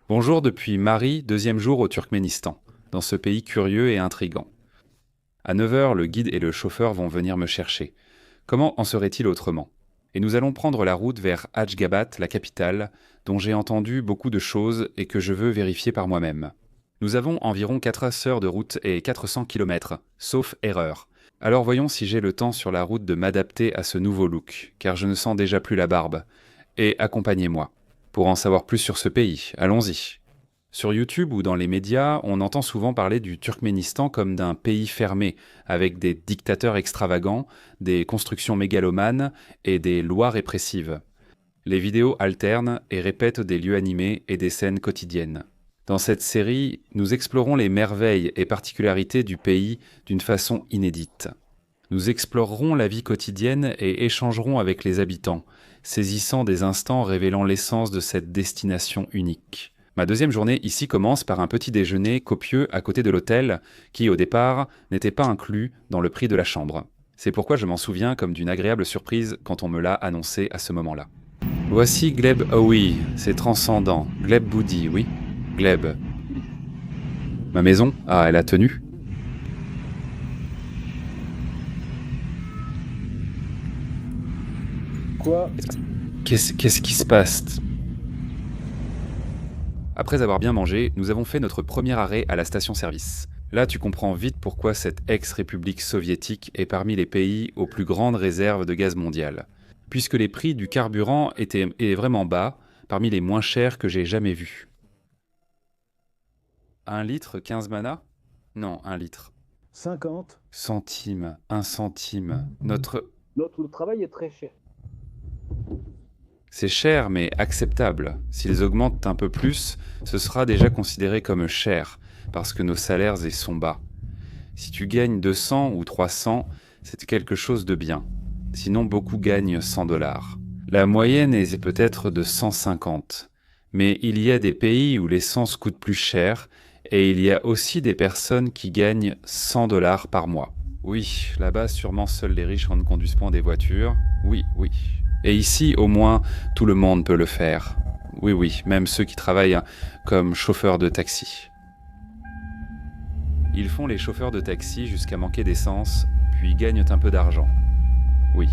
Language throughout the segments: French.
Bonjour depuis Mari, deuxième jour au Turkménistan, dans ce pays curieux et intrigant. À 9h, le guide et le chauffeur vont venir me chercher. Comment en serait-il autrement ? Et nous allons prendre la route vers Ashgabat, la capitale, dont j'ai entendu beaucoup de choses et que je veux vérifier par moi-même. Nous avons environ 4 heures de route et 400 km, sauf erreur. Alors voyons si j'ai le temps sur la route de m'adapter à ce nouveau look, car je ne sens déjà plus la barbe. Et accompagnez-moi. Pour en savoir plus sur ce pays, allons-y. Sur YouTube ou dans les médias, on entend souvent parler du Turkménistan comme d'un pays fermé, avec des dictateurs extravagants, des constructions mégalomanes et des lois répressives. Les vidéos alternent et répètent des lieux animés et des scènes quotidiennes. Dans cette série, nous explorons les merveilles et particularités du pays d'une façon inédite. Nous explorerons la vie quotidienne et échangerons avec les habitants, saisissant des instants révélant l'essence de cette destination unique. Ma deuxième journée ici commence par un petit déjeuner copieux à côté de l'hôtel qui, au départ, n'était pas inclus dans le prix de la chambre. C'est pourquoi je m'en souviens comme d'une agréable surprise quand on me l'a annoncé à ce moment-là. Voici Gleb Aoui, c'est transcendant. Gleb Boudi, oui. Gleb. Ma maison, ah, elle a tenu. Quoi ? Qu'est-ce qui se passe ? Après avoir bien mangé, nous avons fait notre premier arrêt à la station-service. Là, tu comprends vite pourquoi cette ex-république soviétique est parmi les pays aux plus grandes réserves de gaz mondial. Puisque les prix du carburant étaient vraiment bas, parmi les moins chers que j'ai jamais vus. 1 litre, 15 mana ? Non, 1 litre. 50. Centime, 1 centime. Notre travail est très cher. C'est cher, mais acceptable. S'ils augmentent un peu plus, ce sera déjà considéré comme cher, parce que nos salaires y sont bas. Si tu gagnes 200 ou 300, c'est quelque chose de bien. Sinon, beaucoup gagnent 100 $. La moyenne est peut-être de 150. Mais il y a des pays où l'essence coûte plus cher, et il y a aussi des personnes qui gagnent 100 $ par mois. Oui, là-bas, sûrement seuls les riches ne conduisent point des voitures. Oui. Et ici, au moins, tout le monde peut le faire. Oui, même ceux qui travaillent comme chauffeurs de taxi. Ils font les chauffeurs de taxi jusqu'à manquer d'essence, puis gagnent un peu d'argent. Oui.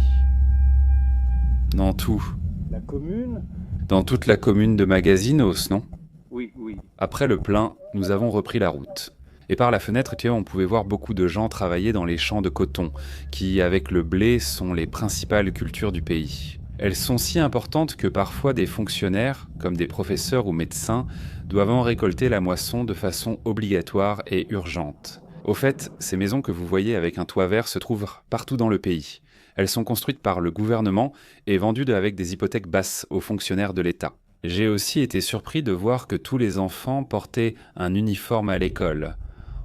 Dans tout. La commune ? Dans toute la commune de Magasinos, non ? Oui. Après le plein, nous avons repris la route. Et par la fenêtre, on pouvait voir beaucoup de gens travailler dans les champs de coton, qui, avec le blé, sont les principales cultures du pays. Elles sont si importantes que parfois des fonctionnaires, comme des professeurs ou médecins, doivent en récolter la moisson de façon obligatoire et urgente. Au fait, ces maisons que vous voyez avec un toit vert se trouvent partout dans le pays. Elles sont construites par le gouvernement et vendues avec des hypothèques basses aux fonctionnaires de l'État. J'ai aussi été surpris de voir que tous les enfants portaient un uniforme à l'école.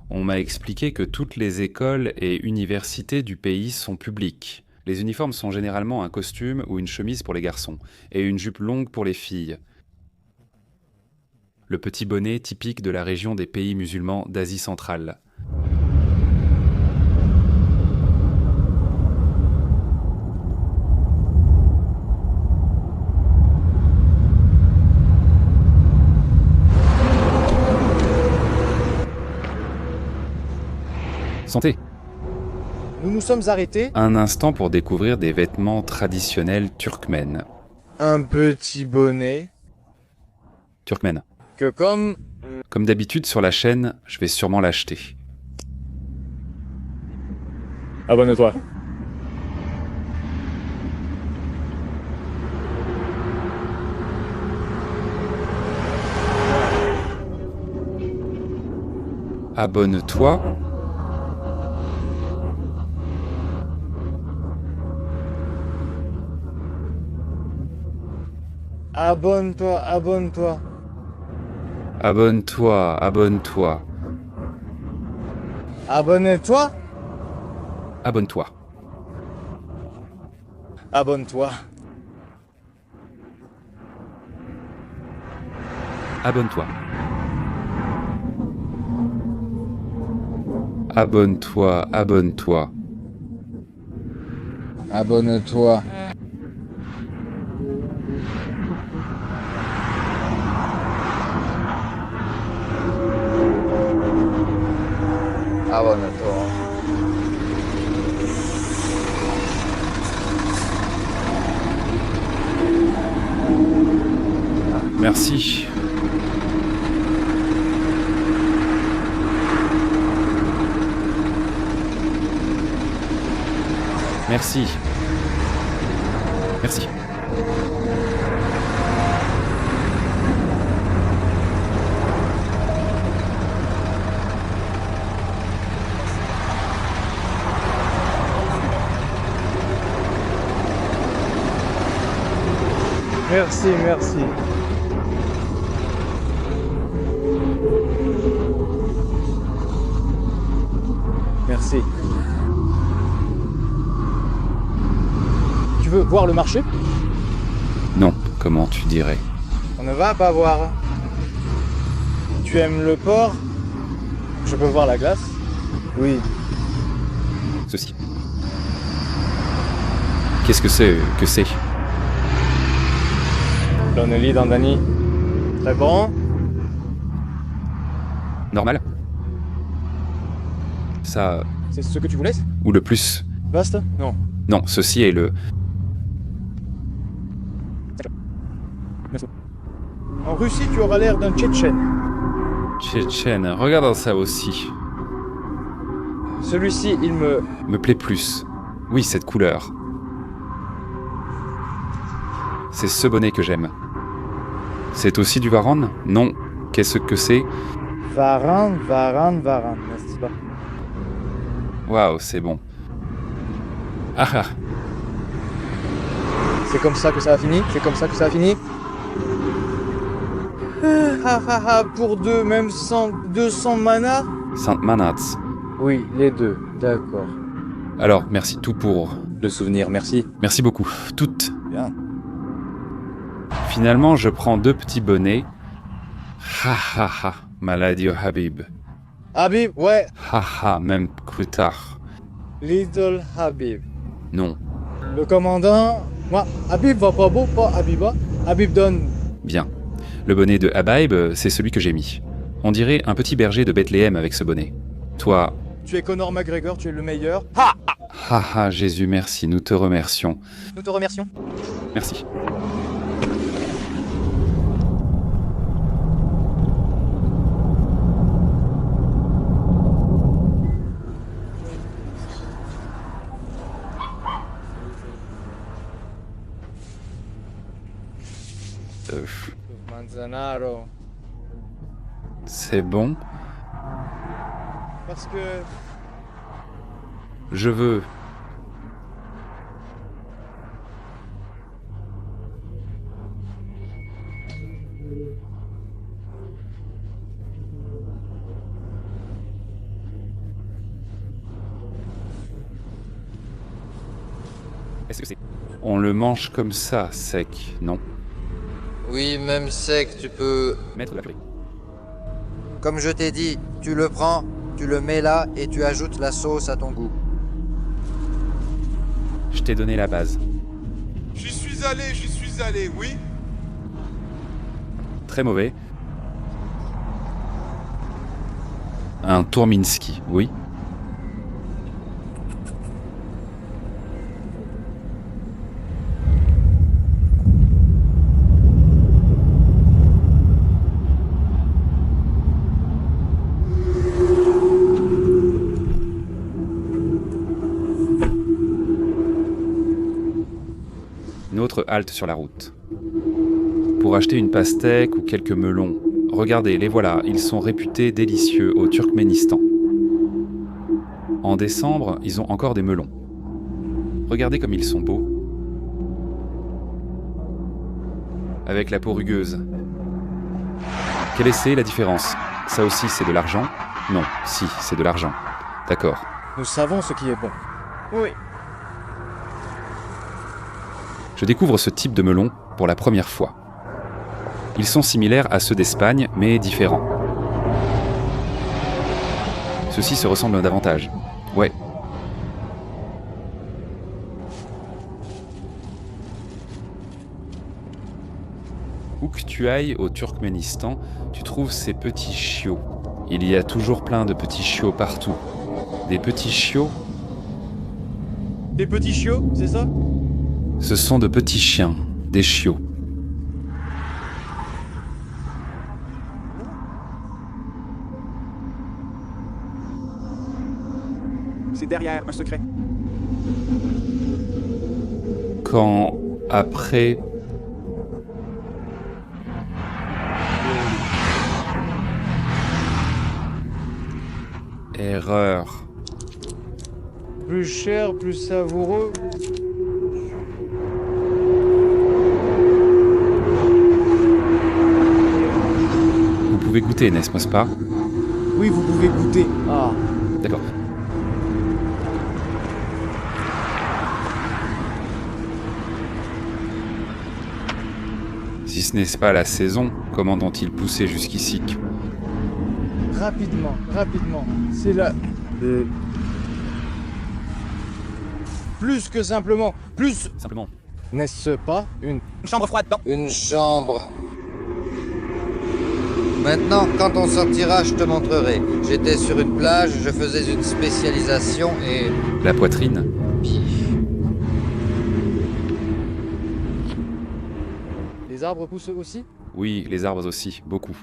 On m'a expliqué que toutes les écoles et universités du pays sont publiques. Les uniformes sont généralement un costume ou une chemise pour les garçons et une jupe longue pour les filles. Le petit bonnet typique de la région des pays musulmans d'Asie centrale. Santé. Nous nous sommes arrêtés. Un instant pour découvrir des vêtements traditionnels turkmènes. Un petit bonnet. Turkmène. Que comme... Comme d'habitude sur la chaîne, je vais sûrement l'acheter. Abonne-toi. Abonne-toi. Abonne-toi, abonne-toi. Abonne-toi, abonne-toi. Abonne-toi. Abonne-toi. Abonne-toi. Abonne-toi. Abonne-toi, abonne-toi. Abonne-toi. Abonne-toi. Merci. Merci. Merci. Merci, merci. Merci. Tu veux voir le marché? Non, comment tu dirais? On ne va pas voir. Tu aimes le port? Je peux voir la glace? Oui. Ceci. Qu'est-ce que c'est? Donnelly dans Danny. Très bon. Normal? Ça... C'est ce que tu voulais? Ou le plus... Vaste? Non. Non, ceci est le... En Russie, tu auras l'air d'un Tchétchène. Tchétchène, regarde ça aussi. Celui-ci, il me... Me plaît plus. Oui, cette couleur. C'est ce bonnet que j'aime. C'est aussi du Varan? Non. Qu'est-ce que c'est? Varan, n'est-ce pas? Waouh, c'est bon. Ah ah. C'est comme ça que ça a fini? C'est comme ça que ça a fini? Pour deux, même 200 mana? Sainte Manats. Oui, les deux, d'accord. Alors, merci tout pour... Le souvenir, merci. Merci beaucoup. Toutes. Bien. Finalement, je prends 2 petits bonnets. Ha ha ha. Maladie au Habib. Habib, ouais. Ha ha, même plus tard. Little Habib. Non. Le commandant... Moi, Habib va pas beau, pas Habiba. Habib donne... Bien. Le bonnet de Habaib, c'est celui que j'ai mis. On dirait un petit berger de Bethléem avec ce bonnet. Toi... Tu es Conor McGregor, tu es le meilleur. Ha ha, Jésus, merci, nous te remercions. Nous te remercions. Merci. Manzanaro. C'est bon. Parce que... Je veux... Est-ce que c'est... On le mange comme ça, sec, non? Oui, même sec, tu peux... Mettre la purée. Comme je t'ai dit, tu le prends, tu le mets là et tu ajoutes la sauce à ton goût. Je t'ai donné la base. J'y suis allé, oui. Très mauvais. Un Tourminski, oui. Une autre halte sur la route. Pour acheter une pastèque ou quelques melons. Regardez, les voilà, ils sont réputés délicieux au Turkménistan. En décembre, ils ont encore des melons. Regardez comme ils sont beaux. Avec la peau rugueuse. Quelle est la différence? Ça aussi, c'est de l'argent? Non, si, c'est de l'argent. D'accord. Nous savons ce qui est bon. Oui. Je découvre ce type de melon pour la première fois. Ils sont similaires à ceux d'Espagne, mais différents. Ceux-ci se ressemblent davantage. Ouais. Où que tu ailles au Turkménistan, tu trouves ces petits chiots. Il y a toujours plein de petits chiots partout. Des petits chiots, Des petits chiots, c'est ça? ce sont de petits chiens, des chiots. C'est derrière un secret. Quand, après... Erreur. Plus cher, plus savoureux. Vous pouvez goûter, n'est-ce pas? Oui, vous pouvez goûter. Ah. D'accord. Si ce n'est pas la saison, comment ont-ils poussé jusqu'ici? Rapidement, rapidement. C'est là. Plus que simplement. Plus. Simplement. N'est-ce pas une chambre froide, non? Une chambre. Maintenant, quand on sortira, je te montrerai. J'étais sur une plage, je faisais une spécialisation et... La poitrine. Les arbres poussent aussi? Oui, les arbres aussi, beaucoup.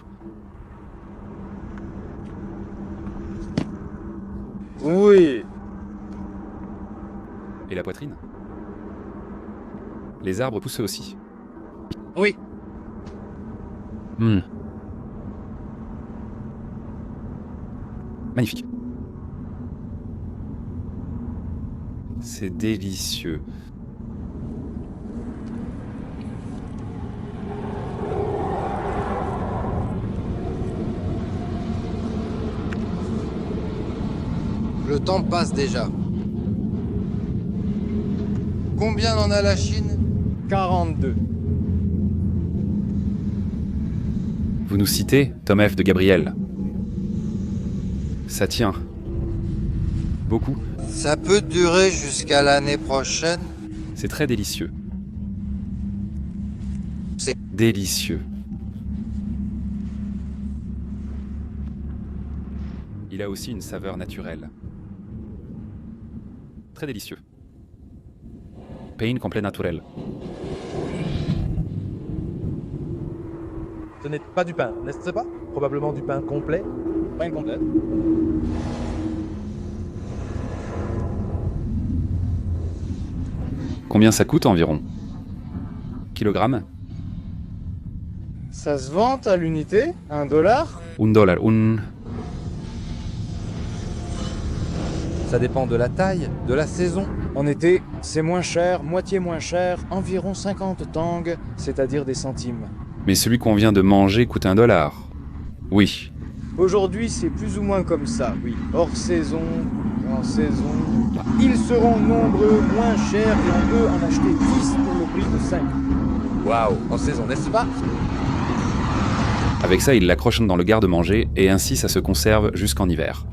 Oui. Et la poitrine? Les arbres poussent aussi. Oui. Hmm. Magnifique. C'est délicieux. Le temps passe déjà. Combien en a la Chine? 42. Vous nous citez Tom F. de Gabriel. Ça tient. Beaucoup. Ça peut durer jusqu'à l'année prochaine. C'est très délicieux. C'est délicieux. Il a aussi une saveur naturelle. Très délicieux. Pain complet naturel. Ce n'est pas du pain, n'est-ce pas? Probablement du pain complet. Pain complet. Combien ça coûte environ? Kilogramme? Ça se vante à l'unité? $1? $1. Ça dépend de la taille, de la saison. En été, c'est moins cher, moitié moins cher, environ 50 tangs, c'est-à-dire des centimes. Mais celui qu'on vient de manger coûte $1. Oui. Aujourd'hui, c'est plus ou moins comme ça, oui. Hors saison, en saison. Ils seront nombreux, moins chers et on peut en acheter 10 pour le prix de 5. Waouh, en saison, n'est-ce pas? Avec ça, ils l'accrochent dans le garde-manger et ainsi ça se conserve jusqu'en hiver.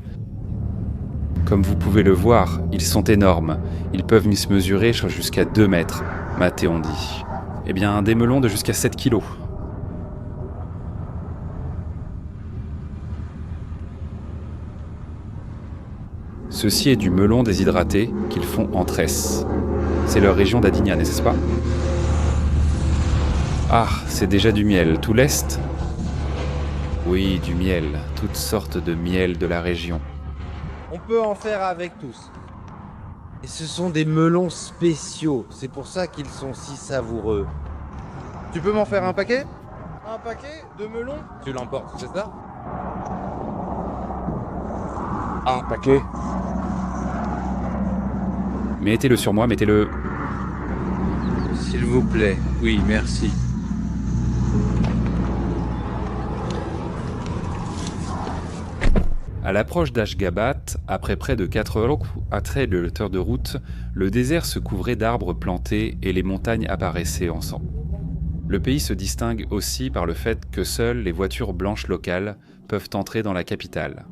Comme vous pouvez le voir, ils sont énormes. Ils peuvent se mesurer jusqu'à 2 mètres, Mathéon dit. Eh bien, des melons de jusqu'à 7 kilos. Ceci est du melon déshydraté qu'ils font en tresse. C'est leur région d'Adigna, n'est-ce pas? Ah, c'est déjà du miel. Tout l'Est? Oui, du miel. Toutes sortes de miel de la région. On peut en faire avec tous. Et ce sont des melons spéciaux, c'est pour ça qu'ils sont si savoureux. Tu peux m'en faire un paquet? Un paquet de melons? Tu l'emportes, c'est ça? Un paquet. Mettez-le sur moi, mettez-le... S'il vous plaît, oui, merci. À l'approche d'Ashgabat, après près de 4 heures de route, le désert se couvrait d'arbres plantés et les montagnes apparaissaient ensemble. Le pays se distingue aussi par le fait que seules les voitures blanches locales peuvent entrer dans la capitale.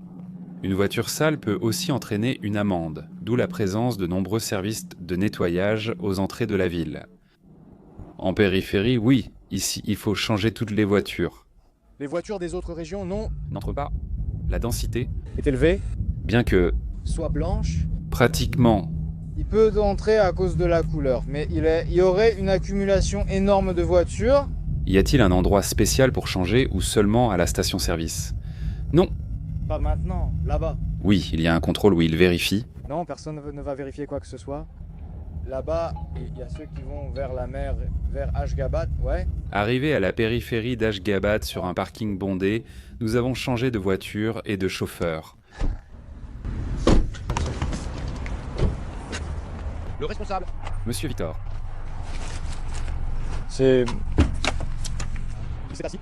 Une voiture sale peut aussi entraîner une amende, d'où la présence de nombreux services de nettoyage aux entrées de la ville. En périphérie, oui, ici il faut changer toutes les voitures. Les voitures des autres régions, non, N'entre pas. La densité, est élevée, bien que soit blanche. pratiquement, Il peut entrer à cause de la couleur, mais il y aurait une accumulation énorme de voitures. y a-t-il un endroit spécial pour changer ou seulement à la station-service? Non. Pas maintenant, là-bas. Oui, il y a un contrôle où il vérifie. Non, personne ne va vérifier quoi que ce soit. Là-bas, il y a ceux qui vont vers la mer, vers Ashgabat, ouais. Arrivé à la périphérie d'Ashgabat sur un parking bondé, nous avons changé de voiture et de chauffeur. Le responsable. Monsieur Victor, C'est assis.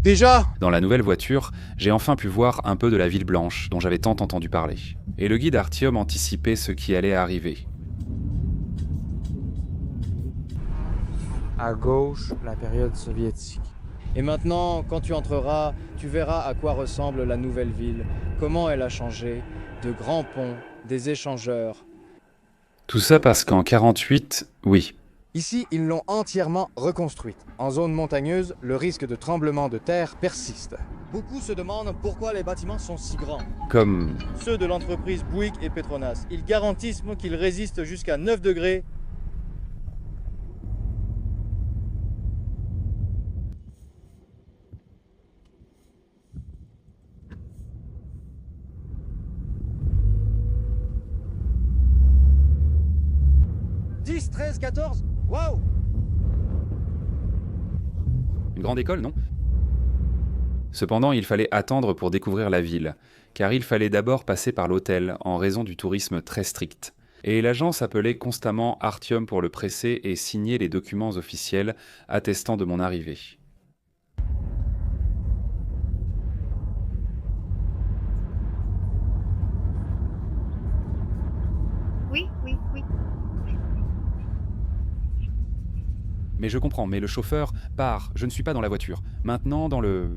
Déjà, dans la nouvelle voiture, j'ai enfin pu voir un peu de la ville blanche dont j'avais tant entendu parler. Et le guide Artyom anticipait ce qui allait arriver. À gauche, la période soviétique. et maintenant, quand tu entreras, tu verras à quoi ressemble la nouvelle ville, comment elle a changé, de grands ponts, des échangeurs. Tout ça parce qu'en 48, oui, Ici, ils l'ont entièrement reconstruite. En zone montagneuse, le risque de tremblement de terre persiste. Beaucoup se demandent pourquoi les bâtiments sont si grands. comme Ceux de l'entreprise Bouygues et Petronas. Ils garantissent qu'ils résistent jusqu'à 9 degrés. « 10, 13, 14 Waouh !» une grande école, non? Cependant, il fallait attendre pour découvrir la ville, car il fallait d'abord passer par l'hôtel en raison du tourisme très strict. Et l'agence appelait constamment Artyom pour le presser et signer les documents officiels attestant de mon arrivée. Oui. Mais je comprends, mais le chauffeur part, je ne suis pas dans la voiture. Maintenant, dans le...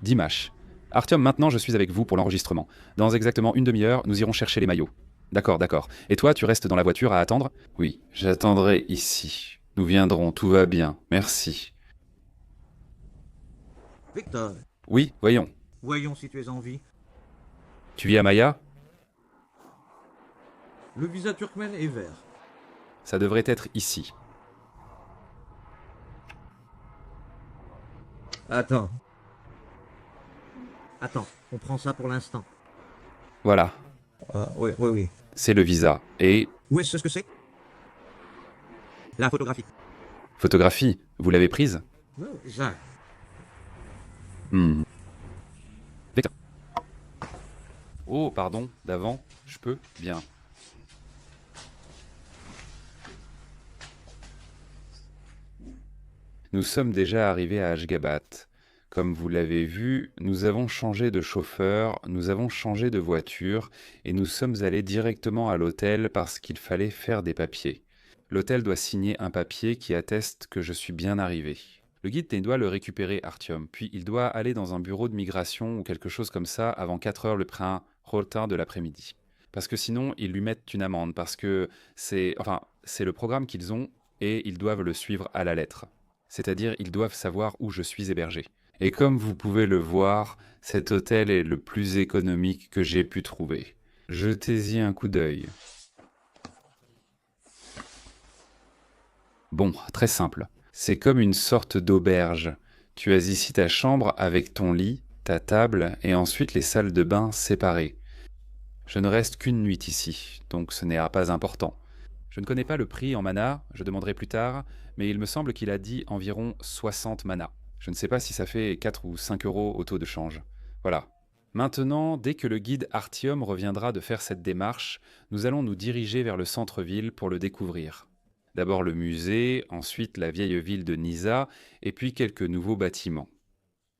Dimash. Artyom, maintenant je suis avec vous pour l'enregistrement. Dans exactement une demi-heure, nous irons chercher les maillots. D'accord. Et toi, tu restes dans la voiture à attendre? Oui, j'attendrai ici. Nous viendrons, tout va bien, merci. Victor, Oui, voyons. voyons si tu es en vie. Tu vis à Maya? Le visa turkmène est vert. Ça devrait être ici. Attends, on prend ça pour l'instant. Voilà, Oui. c'est le visa. Et... Où est-ce que c'est? La photographie. Photographie, vous l'avez prise? Ça. Victor. Oh, pardon, d'avant, je peux? Bien. Nous sommes déjà arrivés à Ashgabat. Comme vous l'avez vu, nous avons changé de chauffeur, nous avons changé de voiture et nous sommes allés directement à l'hôtel parce qu'il fallait faire des papiers. L'hôtel doit signer un papier qui atteste que je suis bien arrivé. Le guide doit le récupérer, Artyom, puis il doit aller dans un bureau de migration ou quelque chose comme ça avant 4 heures le train retard de l'après-midi. Parce que sinon, ils lui mettent une amende, parce que c'est le programme qu'ils ont et ils doivent le suivre à la lettre. C'est-à-dire, ils doivent savoir où je suis hébergé. Et comme vous pouvez le voir, cet hôtel est le plus économique que j'ai pu trouver. Jetez-y un coup d'œil. Bon, très simple. C'est comme une sorte d'auberge. Tu as ici ta chambre avec ton lit, ta table et ensuite les salles de bain séparées. Je ne reste qu'une nuit ici, donc ce n'est pas important. Je ne connais pas le prix en mana, je demanderai plus tard, mais il me semble qu'il a dit environ 60 mana. Je ne sais pas si ça fait 4 ou 5 euros au taux de change. Voilà. Maintenant, dès que le guide Artium reviendra de faire cette démarche, nous allons nous diriger vers le centre-ville pour le découvrir. D'abord le musée, ensuite la vieille ville de Nisa, et puis quelques nouveaux bâtiments.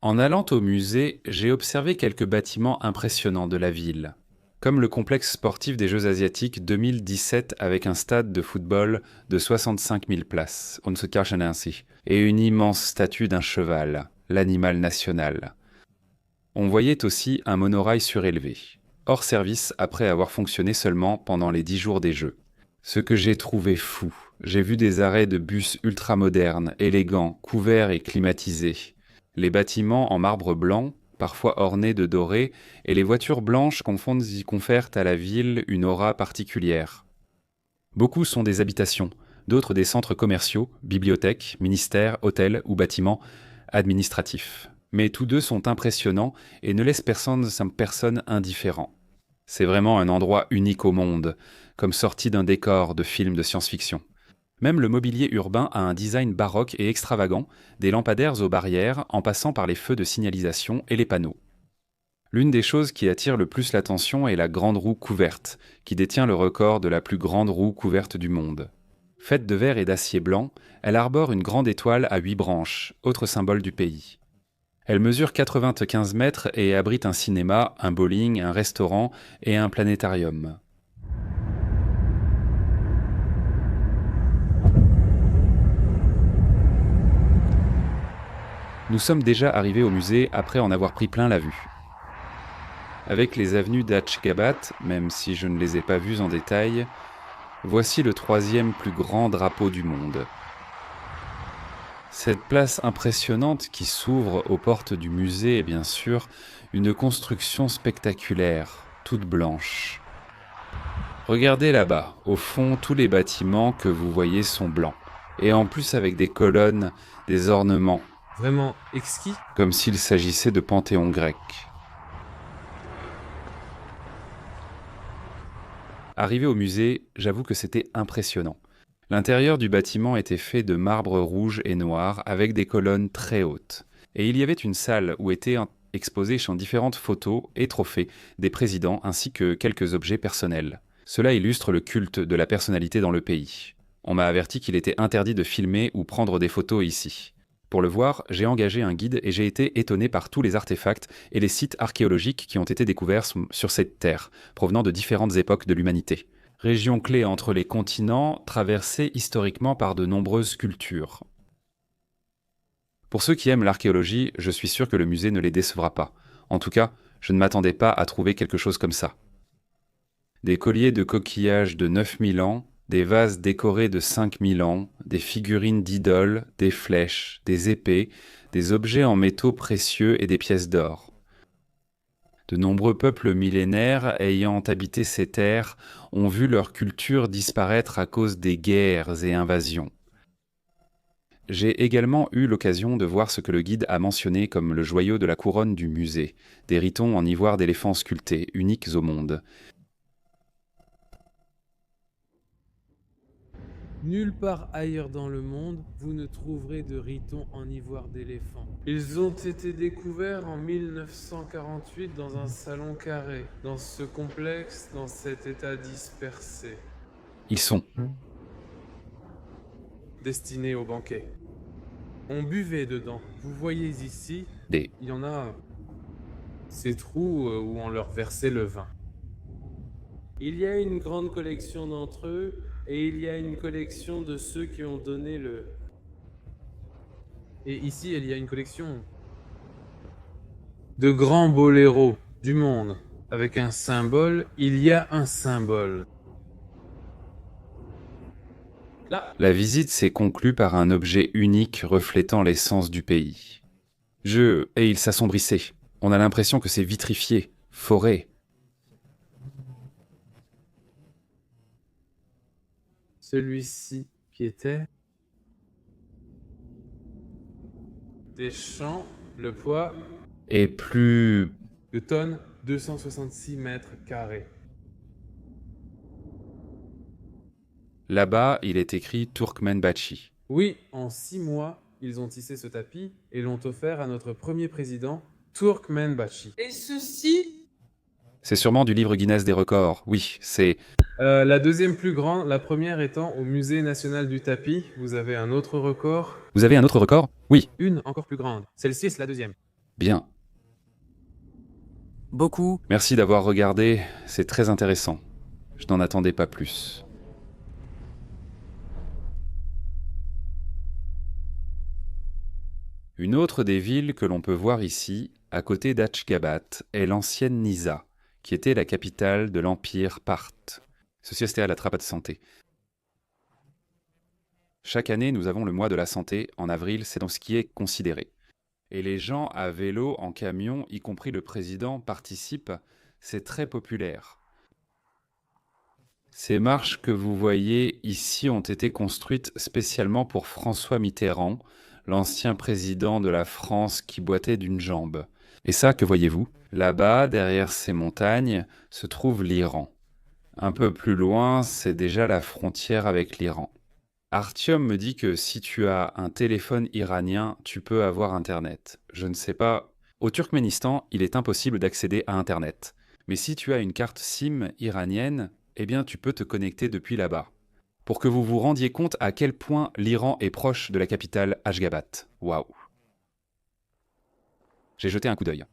En allant au musée, j'ai observé quelques bâtiments impressionnants de la ville, comme le complexe sportif des Jeux asiatiques 2017 avec un stade de football de 65 000 places, Unzukarchenansi, et une immense statue d'un cheval, l'animal national. On voyait aussi un monorail surélevé, hors service après avoir fonctionné seulement pendant les 10 jours des Jeux. Ce que j'ai trouvé fou, j'ai vu des arrêts de bus ultramodernes, élégants, couverts et climatisés. Les bâtiments en marbre blanc, parfois ornés de doré, et les voitures blanches y confèrent à la ville une aura particulière. Beaucoup sont des habitations, d'autres des centres commerciaux, bibliothèques, ministères, hôtels ou bâtiments administratifs. Mais tous deux sont impressionnants et ne laissent personne indifférent. C'est vraiment un endroit unique au monde, comme sorti d'un décor de film de science-fiction. Même le mobilier urbain a un design baroque et extravagant, des lampadaires aux barrières en passant par les feux de signalisation et les panneaux. L'une des choses qui attire le plus l'attention est la grande roue couverte, qui détient le record de la plus grande roue couverte du monde. Faite de verre et d'acier blanc, elle arbore une grande étoile à 8 branches, autre symbole du pays. Elle mesure 95 mètres et abrite un cinéma, un bowling, un restaurant et un planétarium. Nous sommes déjà arrivés au musée après en avoir pris plein la vue. Avec les avenues d'Achgabat, même si je ne les ai pas vues en détail, voici le 3e plus grand drapeau du monde. Cette place impressionnante qui s'ouvre aux portes du musée est bien sûr une construction spectaculaire, toute blanche. Regardez là-bas, au fond, tous les bâtiments que vous voyez sont blancs, et en plus avec des colonnes, des ornements, Vraiment exquis. comme s'il s'agissait de panthéons grecs. Arrivé au musée, j'avoue que c'était impressionnant. L'intérieur du bâtiment était fait de marbre rouge et noir avec des colonnes très hautes. Et il y avait une salle où étaient exposées différentes photos et trophées des présidents ainsi que quelques objets personnels. Cela illustre le culte de la personnalité dans le pays. On m'a averti qu'il était interdit de filmer ou prendre des photos ici. Pour le voir, j'ai engagé un guide et j'ai été étonné par tous les artefacts et les sites archéologiques qui ont été découverts sur cette terre, provenant de différentes époques de l'humanité. Région clé entre les continents, traversée historiquement par de nombreuses cultures. Pour ceux qui aiment l'archéologie, je suis sûr que le musée ne les décevra pas. En tout cas, je ne m'attendais pas à trouver quelque chose comme ça. Des colliers de coquillages de 9000 ans, des vases décorés de 5000 ans, des figurines d'idoles, des flèches, des épées, des objets en métaux précieux et des pièces d'or. De nombreux peuples millénaires ayant habité ces terres ont vu leur culture disparaître à cause des guerres et invasions. J'ai également eu l'occasion de voir ce que le guide a mentionné comme le joyau de la couronne du musée, des ritons en ivoire d'éléphant sculptés, uniques au monde. Nulle part ailleurs dans le monde, vous ne trouverez de ritons en ivoire d'éléphant. Ils ont été découverts en 1948 dans un salon carré, dans ce complexe, dans cet état dispersé. Ils sont. Destinés au banquet. On buvait dedans. Vous voyez ici, Des. il y en a ces trous où on leur versait le vin. Il y a une grande collection d'entre eux, et il y a une collection de ceux qui ont donné le... Et ici, il y a une collection de grands boléros du monde. Avec un symbole, il y a un symbole. Là. La visite s'est conclue par un objet unique reflétant l'essence du pays. Et il s'assombrissait. On a l'impression que c'est vitrifié, forêt. Celui-ci qui était des champs, le poids Et plus... de tonnes, 266 mètres carrés. Là-bas, il est écrit Turkmenbashi. Oui, en 6 mois, ils ont tissé ce tapis et l'ont offert à notre premier président, Turkmenbashi. Et ceci... C'est sûrement du livre Guinness des records. Oui, c'est... La deuxième plus grande, la première étant au Musée national du tapis. Vous avez un autre record. Vous avez un autre record? Oui. Une encore plus grande. Celle-ci, c'est la deuxième. Bien. Beaucoup. Merci d'avoir regardé, c'est très intéressant. Je n'en attendais pas plus. Une autre des villes que l'on peut voir ici, à côté d'Ashgabat, est l'ancienne Nisa, qui était la capitale de l'empire Parthe. Ceci était à la trappe de santé. Chaque année, nous avons le mois de la santé. En avril, c'est dans ce qui est considéré. Et les gens à vélo, en camion, y compris le président, participent. C'est très populaire. Ces marches que vous voyez ici ont été construites spécialement pour François Mitterrand, l'ancien président de la France qui boitait d'une jambe. Et ça, que voyez-vous? Là-bas, derrière ces montagnes, se trouve l'Iran. Un peu plus loin, c'est déjà la frontière avec l'Iran. Artyom me dit que si tu as un téléphone iranien, tu peux avoir Internet. Je ne sais pas. Au Turkménistan, il est impossible d'accéder à Internet. Mais si tu as une carte SIM iranienne, eh bien tu peux te connecter depuis là-bas. Pour que vous vous rendiez compte à quel point l'Iran est proche de la capitale Ashgabat. Waouh. J'ai jeté un coup d'œil.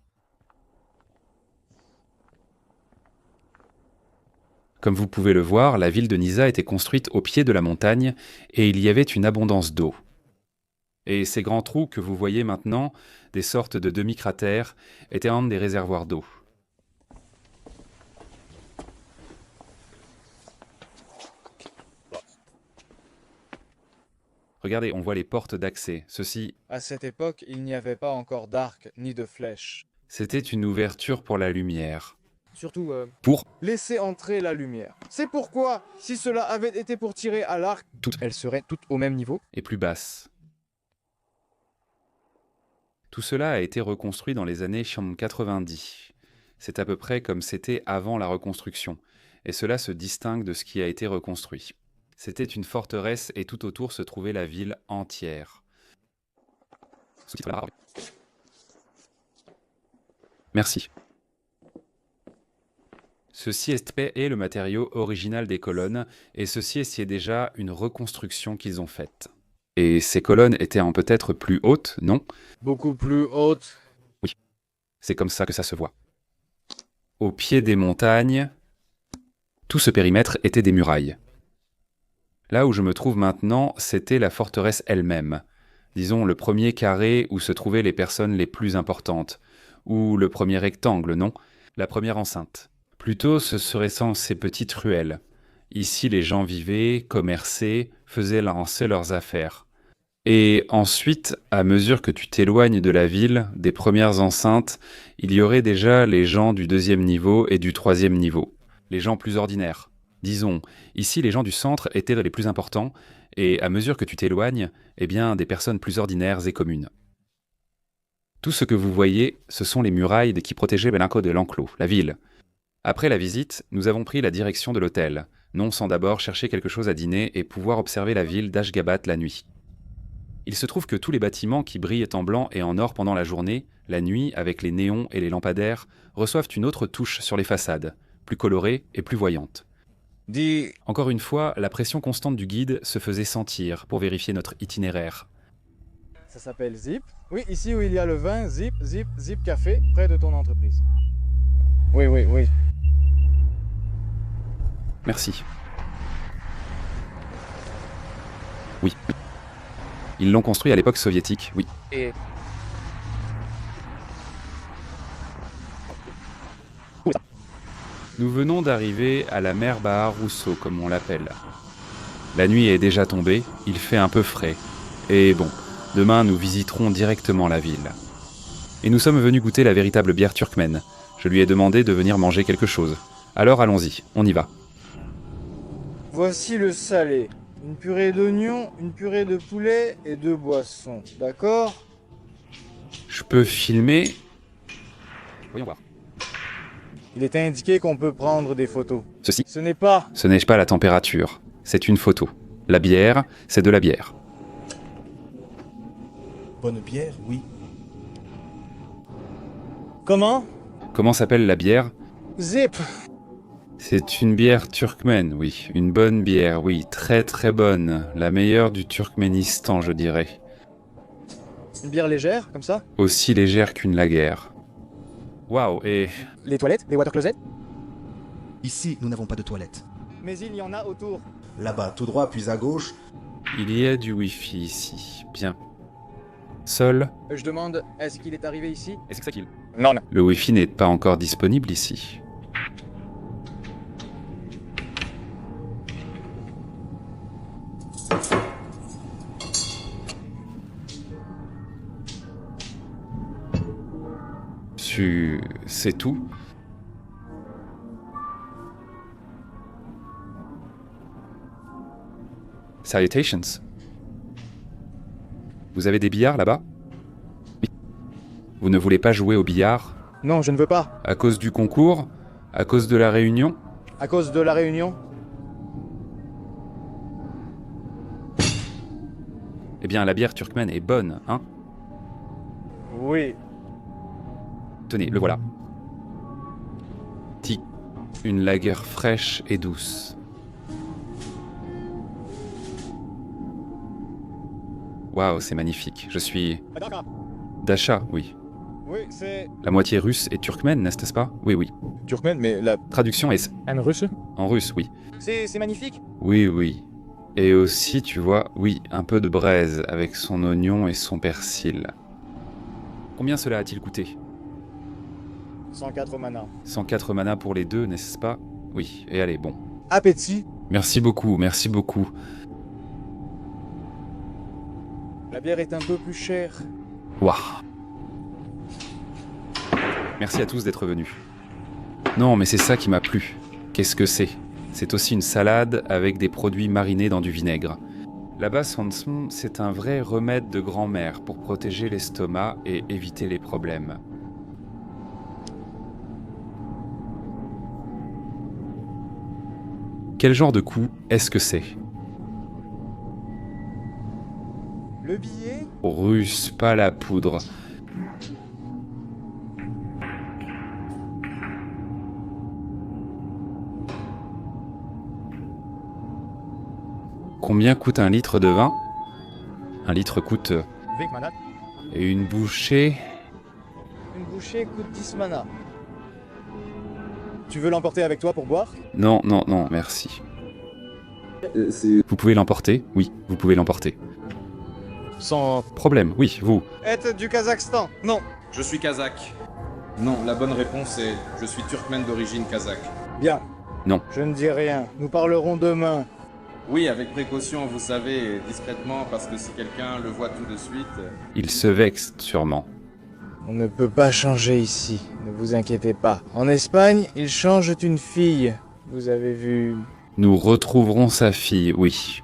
Comme vous pouvez le voir, la ville de Nisa était construite au pied de la montagne et il y avait une abondance d'eau. Et ces grands trous que vous voyez maintenant, des sortes de demi-cratères, étaient un des réservoirs d'eau. Regardez, on voit les portes d'accès. Ceci... À cette époque, il n'y avait pas encore d'arc ni de flèches. C'était une ouverture pour la lumière. Surtout, Pour laisser entrer la lumière. C'est pourquoi, si cela avait été pour tirer à l'arc, elles seraient toutes au même niveau. Et plus basse. Tout cela a été reconstruit dans les années 90. C'est à peu près comme c'était avant la reconstruction. Et cela se distingue de ce qui a été reconstruit. C'était une forteresse et tout autour se trouvait la ville entière. Merci. Ceci est le matériau original des colonnes, et ceci est déjà une reconstruction qu'ils ont faite. Et ces colonnes étaient peut-être plus hautes, non? Beaucoup plus hautes. Oui, c'est comme ça que ça se voit. Au pied des montagnes, tout ce périmètre était des murailles. Là où je me trouve maintenant, c'était la forteresse elle-même. Disons le premier carré où se trouvaient les personnes les plus importantes. Ou le premier rectangle, non? La première enceinte. Plutôt, ce serait sans ces petites ruelles. Ici, les gens vivaient, commerçaient, faisaient lancer leurs affaires. Et ensuite, à mesure que tu t'éloignes de la ville, des premières enceintes, il y aurait déjà les gens du 2e niveau et du 3e niveau. Les gens plus ordinaires. Disons, ici, les gens du centre étaient les plus importants, et à mesure que tu t'éloignes, eh bien, des personnes plus ordinaires et communes. Tout ce que vous voyez, ce sont les murailles qui protégeaient Belanco de l'enclos, la ville. Après la visite, nous avons pris la direction de l'hôtel, non sans d'abord chercher quelque chose à dîner et pouvoir observer la ville d'Ashgabat la nuit. Il se trouve que tous les bâtiments qui brillent en blanc et en or pendant la journée, la nuit, avec les néons et les lampadaires, reçoivent une autre touche sur les façades, plus colorée et plus voyante. Encore une fois, la pression constante du guide se faisait sentir pour vérifier notre itinéraire. Ça s'appelle Zip. Oui, ici où il y a le vin, Zip Café, près de ton entreprise. Oui. Merci. Oui. Ils l'ont construit à l'époque soviétique, oui. Et... Nous venons d'arriver à la mer Bahar Rousseau, comme on l'appelle. La nuit est déjà tombée, il fait un peu frais. Et bon, demain nous visiterons directement la ville. Et nous sommes venus goûter la véritable bière turkmène. Je lui ai demandé de venir manger quelque chose. Alors allons-y, on y va. Voici le salé. Une purée d'oignons, une purée de poulet et 2 boissons. D'accord? Je peux filmer? Voyons voir. Il est indiqué qu'on peut prendre des photos. Ceci? Ce n'est pas Ce n'est pas la température. c'est une photo. La bière, c'est de la bière. Bonne bière, oui. Comment? Comment s'appelle la bière? Zip. C'est une bière turkmène, oui. Une bonne bière, oui. Très très bonne. La meilleure du Turkménistan, je dirais. Une bière légère, comme ça? Aussi légère qu'une lager. Waouh, et... Les toilettes? Les water closets? Ici, nous n'avons pas de toilette. Mais il y en a autour. Là-bas, tout droit, puis à gauche. il y a du wifi ici. Bien. Seul... Je demande, est-ce qu'il est arrivé ici? Est-ce que c'est qu'il... Non. Le wifi n'est pas encore disponible ici. C'est tout? Salutations. Vous avez des billards là-bas? Oui. Vous ne voulez pas jouer au billard? Non, je ne veux pas. À cause du concours? À cause de la réunion? À cause de la réunion? Eh bien, la bière turkmène est bonne, hein? Oui. Tenez, le voilà. Tic. Une lager fraîche et douce. Waouh, c'est magnifique. Je suis... Dasha, oui. Oui, c'est... La moitié russe et turkmène, n'est-ce pas? Oui, oui. Turkmène, mais la... Traduction est... Un russe? En russe, oui. C'est magnifique. Oui, oui. Et aussi, tu vois, oui, un peu de braise avec son oignon et son persil. Combien cela a-t-il coûté? 104 mana. 104 mana pour les deux, n'est-ce pas? Oui, et allez, bon. Appétit. Merci beaucoup, merci beaucoup. La bière est un peu plus chère. Waouh. Merci à tous d'être venus. Non, mais c'est ça qui m'a plu. Qu'est-ce que c'est? C'est aussi une salade avec des produits marinés dans du vinaigre. Là-bas, Sanson, c'est un vrai remède de grand-mère pour protéger l'estomac et éviter les problèmes. Quel genre de coup est-ce que c'est? Le billet? Russe, pas la poudre. Combien coûte un litre de vin? Un litre coûte... 20 mana. Et une bouchée... Une bouchée coûte 10 mana. Tu veux l'emporter avec toi pour boire? Non, non, non, merci. Vous pouvez l'emporter? Oui, vous pouvez l'emporter. Sans Problème, oui, vous. être du Kazakhstan? Non. Je suis kazakh. Non, la bonne réponse est je suis turkmène d'origine kazakh. Bien. Non. Je ne dis rien. Nous parlerons demain. Oui, avec précaution, vous savez, discrètement, parce que si quelqu'un le voit tout de suite... Il se vexe sûrement. On ne peut pas changer ici. Ne vous inquiétez pas. En Espagne, ils changent une fille. Vous avez vu... Nous retrouverons sa fille, oui.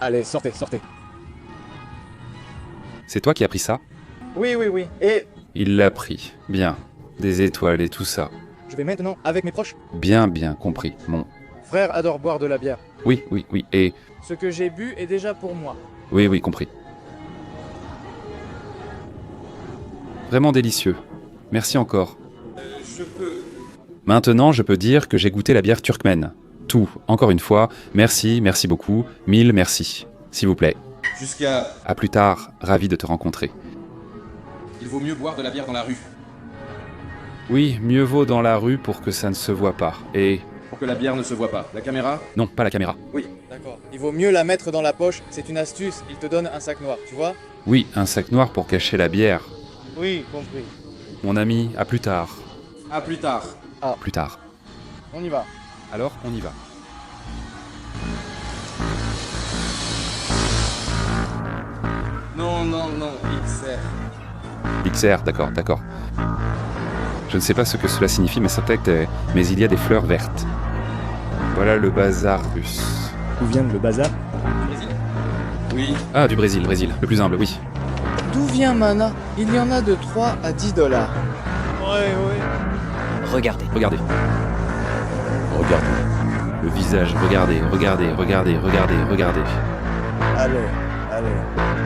Allez, sortez, sortez. C'est toi qui as pris ça? Oui, oui, oui. Et Il l'a pris. Bien. Des étoiles et tout ça. je vais maintenant avec mes proches. Bien, bien compris. Mon... Frère adore boire de la bière. Oui, oui, oui. Et... Ce que j'ai bu est déjà pour moi. Oui, oui, compris. Vraiment délicieux. Merci encore. Je peux... Maintenant, je peux dire que j'ai goûté la bière turkmène. Tout, encore une fois, merci, merci beaucoup, 1000 merci. S'il vous plaît. Jusqu'à... À plus tard, ravi de te rencontrer. Il vaut mieux boire de la bière dans la rue, Oui, mieux vaut dans la rue pour que ça ne se voit pas. Et... pour que la bière ne se voit pas. La caméra? Non, pas la caméra. D'accord. Il vaut mieux la mettre dans la poche. C'est une astuce. Il te donne un sac noir, tu vois? Oui, un sac noir pour cacher la bière. Oui, compris. Mon ami, à plus tard. À plus tard. Plus tard. On y va. Alors, on y va. Non, non, non, XR. XR, d'accord, d'accord. Je ne sais pas ce que cela signifie, mais mais il y a des fleurs vertes. Voilà le bazar russe. D'où vient le bazar? Oui. Ah, du Brésil, Brésil, le plus humble, oui. D'où vient Mana? Il y en a de 3 à 10 dollars. Ouais, ouais. Regardez. Regardez. Regardez. Le visage, regardez, regardez, regardez, regardez, regardez. Alors, alors.